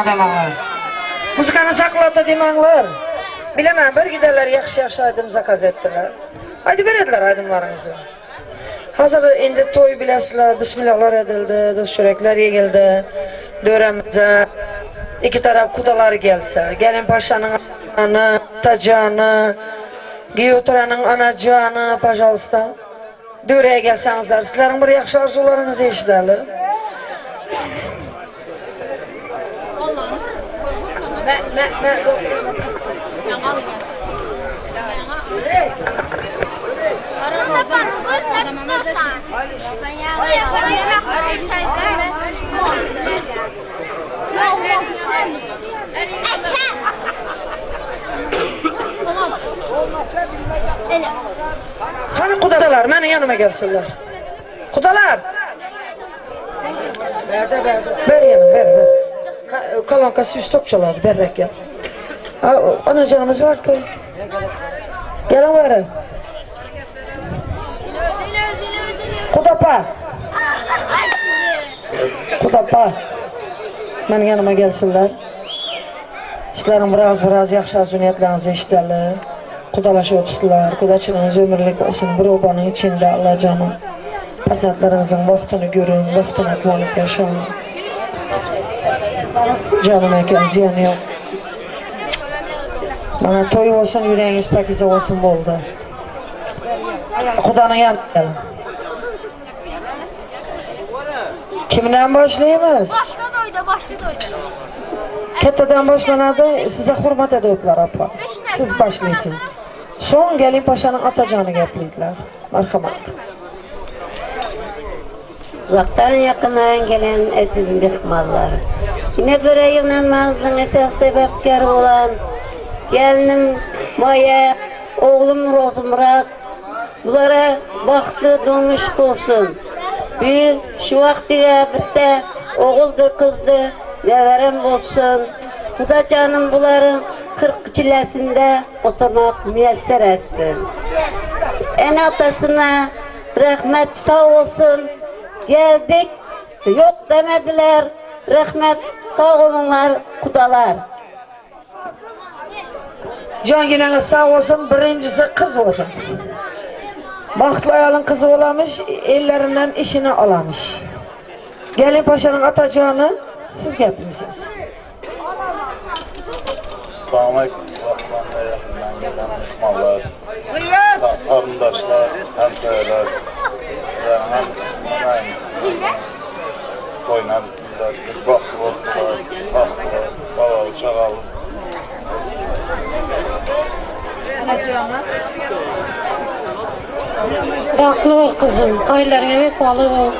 Adamlar. Muzikani saqlata demanglar. Bilaman, bir giderler yaxshi aydım zakaz ettiler. Haydi berediler aydımlarınızı. Hazır endi toy bilasizlar, bismillahlar edildi, dost çörekler yegildi. Döremize iki taraf kudalar gelse, gelin paşanın anı, tacağını, Giyoturanın anacağını, paşalısta. Döreye gelsenizler, sizlerin bir yaxşı arzularınızı eşiderler. Hani kudalar, benim yanıma gelsinler. Kudalar! Ver yanım, ver. Kalonkası üst topçalar, berrek ya. Anacanımız var ki. Gelin var. Kudapa. Kudapa. Benim yanıma gelsinler. İşlerim biraz yaxşı azuniyetlerinizi eşitlerler. Kudalaşıp otursunlar. Kudaçınız ömürlük olsun. Bir obanın içinde Allah canım. Farzatlarınızın vaxtını görün, vaxtını aklanıp yaşayın. Canım ekan, ziyanı yok. Bana toy olsun, yüreğiniz pakize olsun oldu. Kudanın yanına gelin. Kimden başlayımız? Başka doydu. Ketteden başlanadı, size hürmet ediyorlar apa. Siz başlaysınız. Son gelin paşanın atacağını gepliydiler. Merhamet. Uzaktan yakından gelen aziz mihmallar. Yine böreğimden esas sebepkar olan gelinim Maya, oğlum Rozmurat, bunlara baktı durmuş olsun. Bir şu vaktiye bitti, oğuldur kızdı, neverem olsun. Bu da canım buların 40 çilesinde oturmak müyesser etsin. En atasına rahmet sağ olsun. Geldik, yok demediler. Rahmet sağ olunlar, kudalar. Can yine sağ olsun, birincisi kız olsun. Bahtlı ayalın kızı olamış, ellerinden işini alamış. Gelin Paşa'nın atacağını siz getirmişsiniz. Selamünaleyküm. Rahmanla gelen mehmanlar, karındaşlar, hemşehriler ve oynarısınlar. Bahtlı olsunlar, bahtlı, balalı, çağalı. Baklı ol kızım, kaylarına hep balı ol.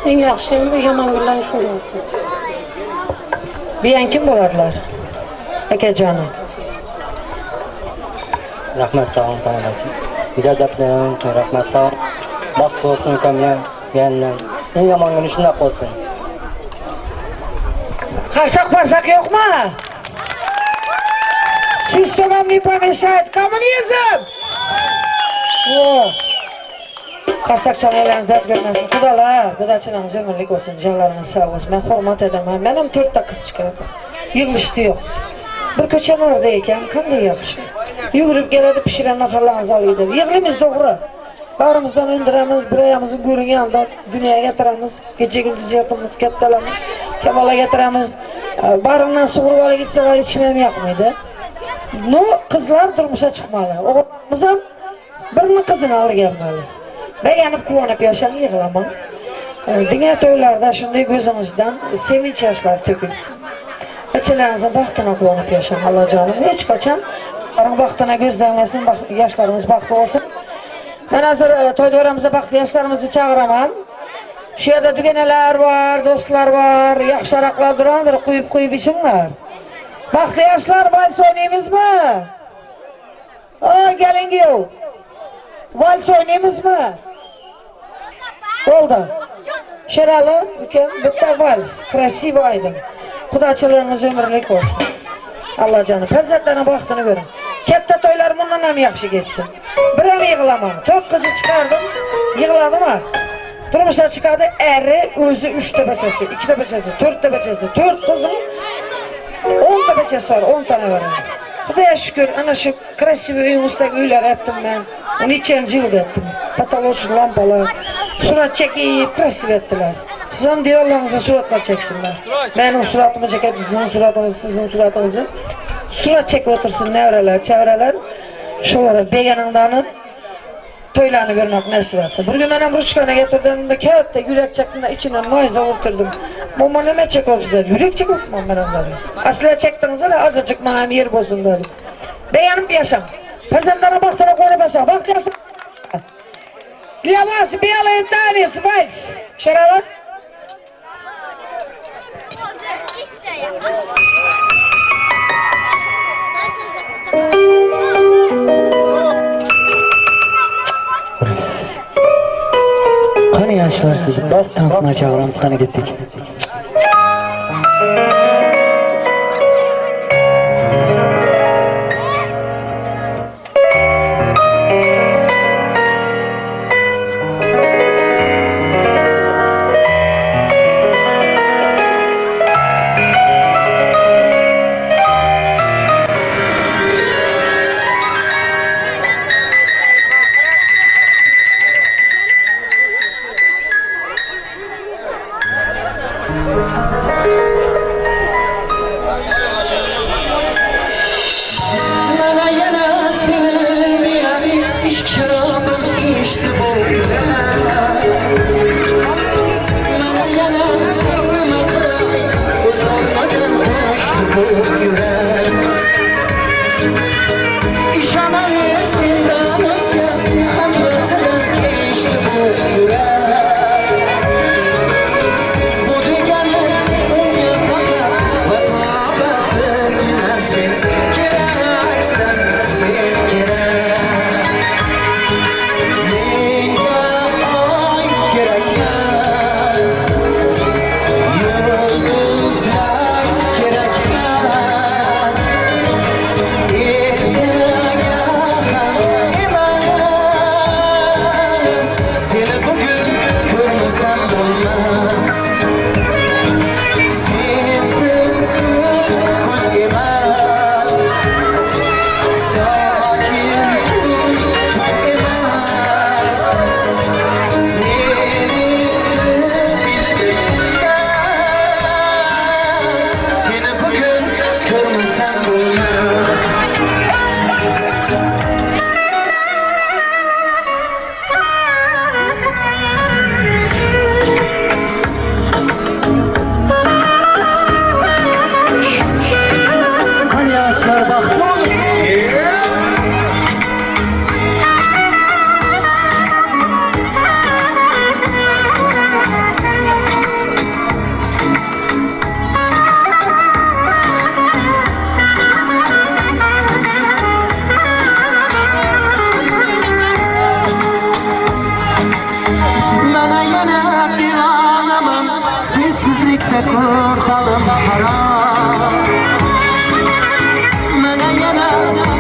En yaxşı, yaman güllen şöyle olsun. Biyen kim boladılar? Ekecanım. Rahmet sağ olun tamam için. Güzel deplerim için rahmet sağ olun. Bahtı olsun kömle, gelinle. En yaman günü şundak olsun. Karsak parsak yok mu? Siz togamlı ipame şahit komünizm! Oh. Karsak çalaylarınız dert görmesin. Kudalar, kudaçınız ömürlük olsun, canlarınız sağ olsun. Ben hürmet edemem. Benim 4 kız çıkardı. Yığılıştı yok. Bir köçen oradayken kanday yakışı. Yugurub geledi pişiren nafarlarınız alıydı. Yığılımız doğru. Bağrımızdan öndüremiz, bir ayağımızın görün yanında dünyaya getiremiz. Gece gündüz yatımız, kettelemiz. Kemala getiremiz. Bağrımdan suğurvalı gitseler içmem yapmaydı. No kızlar durmuşa çıkmalı. Oğlumuzun birinin kızını alı gelmeli. Beğenip kuvanıp yaşam yığılamam. Dünya toylarda şunday gözünüzden sevinç yaşlar tökülsün. Beçelerinizin bahtına kuvanıp yaşam Allah canım. Hiç kaçan. Onun bahtına gözlenmesin, yaşlarımız bahtı olsun. Ben hazır toyda oramıza baktı yaşlarımızı çağıramam. Şu yerde dügeneler var, dostlar var, yakşaraklar durandır, kuyup işin var. Baktı yaşlar, vals oynayımız mı? Aa gelin giyo. Vals oynayımız mı? Oldu. Şeralı, bitti vals, krasiv aydın. Kudaçılığınız ömürlük olsun. Allah canım, perzatlarına baktığını görün. Kette toylar bundan hem yakşı geçsin. Birem yığılamam. 4 kızı çıkardım, yığıladım ha. Durmuşa çıkardı, eri, özü 3 tepeçesi, 2 tepeçesi, 4 tepeçesi, 4 kızım, 10 tepeçesi var, 10 tane var. Bu da ya şükür, ana şu krasiv uyumustaki üyler ettim ben. 12. yılda ettim. Patolojik lampalar, surat çekip krasiv ettiler. Sizin diyorlarınıza suratla çeksinler. Benim suratımı çekip sizin suratınızı, sizin suratınızı. Surat çekip otursun nevreler, çevreler. Şulara beyanındanın toylarını görmek nasip etse. Bir gün benim Ruçkan'a getirdiğimde kağıtta yürek çektiğimde içine noize vurturdum. Mama ne çekip size? Yürek çekip ben onları. Aslında çektiğinizde de azıcık bana bir yer bozun dedi. Beyanım bir yaşam. Perzentlerine baktığına koyup yaşam. Bak yaşam. Для вас белые танец, вальс. Şeralar. Hani yaşlar sizi bak dansına çağıramız hani gittik. ise kurtalım haram. Mene yana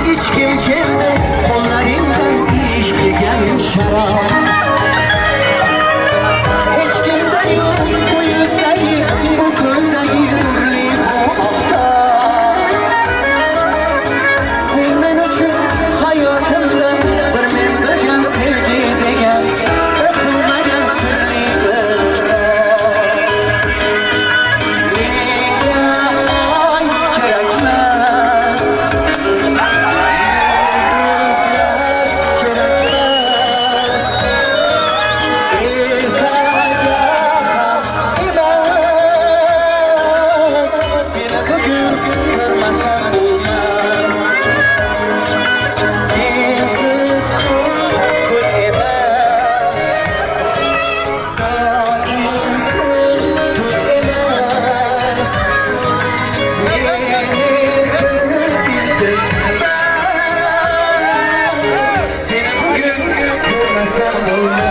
hiç kim geldi, kollarından içtiğim şarap. Hiç kimden yok bu yüzdeki, bu gözdeki nurli bu afta. Sen men üçün hayatımdan bir men degen sevgi degen, okunmagan sirli bir kitap. Ay kerakmas, yıldızlar kerakmas. Seni bugün görmesem olmaz. Sensiz kul emez. Sakin kul emez. Beni bildirmez. Seni bugün görmesem olmaz.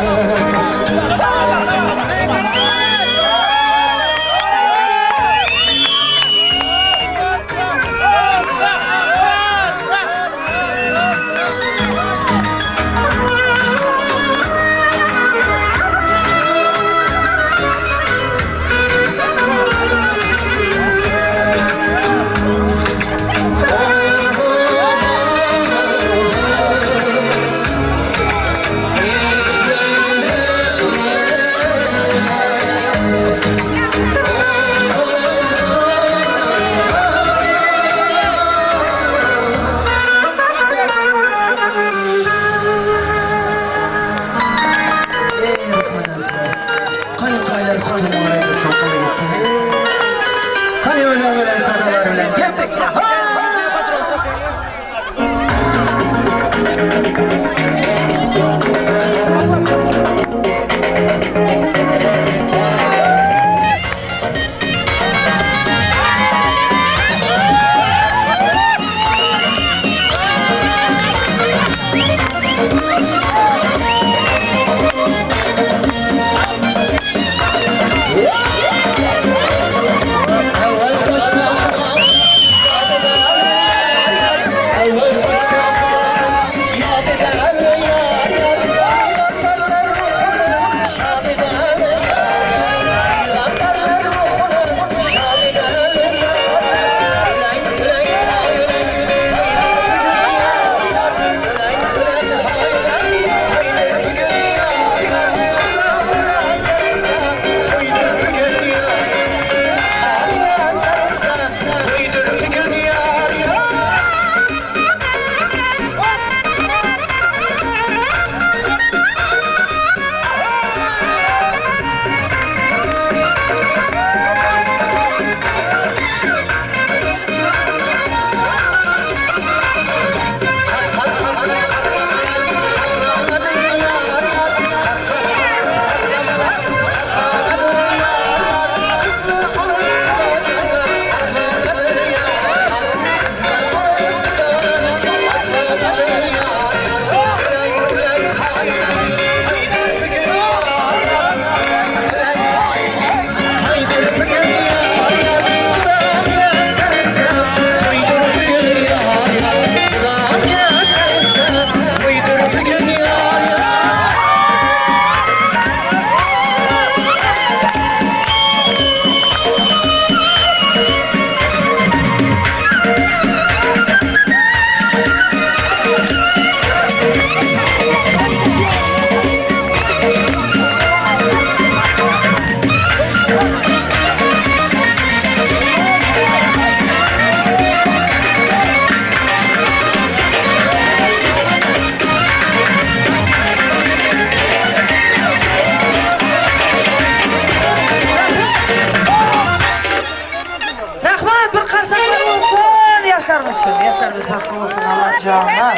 Yaşlarımız farklı olsun Allah canına.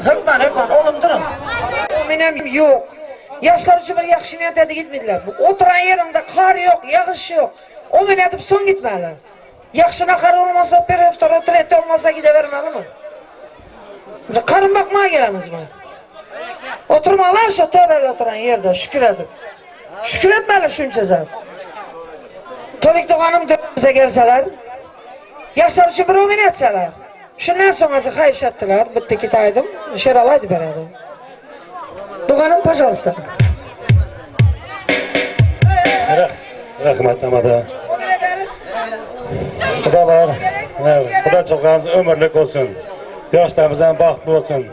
Hükman oğlum durun. O benim yok. Yaşlar için bir yaxşı niyet edip gitmediler. Oturan yerimde kar yok, yağış yok. O beni edip son gitmeli. Yaxşına kar olmasa bir hafta oturet olmasa gidevermeli mi? Karın bakmaya geleniz mi? Oturmalar şu tövbeyle oturan yerde şükür edin. Şükür etmeli şunca zat. Tolik Doğan'ım dönümüze gelseler, yaşlar için bir oyun etseler, şundan sonrası kayış ettiler, bitti kitaydım, şeralaydı beraber. Doğan'ım, пожалуйста. Rahmet amada. Xudalar, Xuda çılgınız ömürlük olsun. Yaşlarımızdan baxtlı olsun.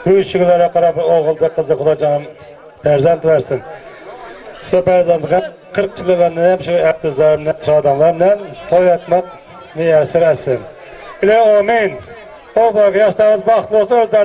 Büyükçülere qarab oğulda kızı Xuda canım perzent versin. Şu perzentliğin 40 yıllarını hem şu yaptızlarımla, şu adamlarla toy etmek müyesser etsin. Bile amin. O bak yaşlarımız baxtlı olsun, özlerine